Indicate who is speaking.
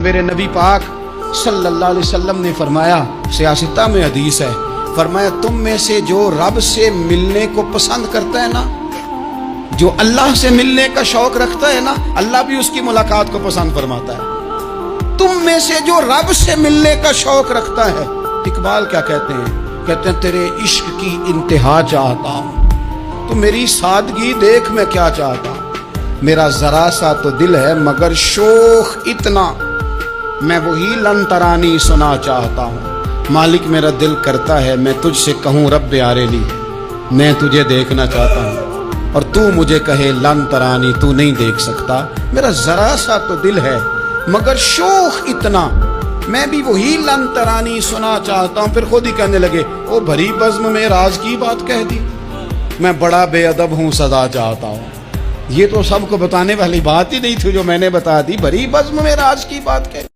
Speaker 1: میرے نبی پاک صلی اللہ علیہ وسلم نے فرمایا، سیاستہ میں حدیث ہے، فرمایا تم میں سے جو رب سے ملنے کو پسند کرتا ہے نا، جو اللہ سے ملنے کا شوق رکھتا ہے نا، اللہ بھی اس کی ملاقات کو پسند فرماتا ہے۔ تم میں سے جو رب سے ملنے کا شوق رکھتا ہے، اقبال کیا کہتے ہیں؟ کہتے ہیں تیرے عشق کی انتہا چاہتا ہوں، تو میری سادگی دیکھ میں کیا چاہتا ہوں، میرا ذرا سا تو دل ہے مگر شوق اتنا، میں وہی لن ترانی سنا چاہتا ہوں، مالک میرا دل کرتا ہے میں تجھ سے کہوں رب آریلی، میں تجھے دیکھنا چاہتا ہوں، اور تو مجھے کہے لن ترانی، تو نہیں دیکھ سکتا، میرا ذرا سا تو دل ہے مگر شوق اتنا، میں بھی وہی لن ترانی سنا چاہتا ہوں۔ پھر خود ہی کہنے لگے وہ بھری بزم میں راز کی بات کہہ دی، میں بڑا بے ادب ہوں سزا چاہتا ہوں۔ یہ تو سب کو بتانے والی بات ہی نہیں تھی جو میں نے بتا دی، بھری بزم میں راز کی بات کہہ دی۔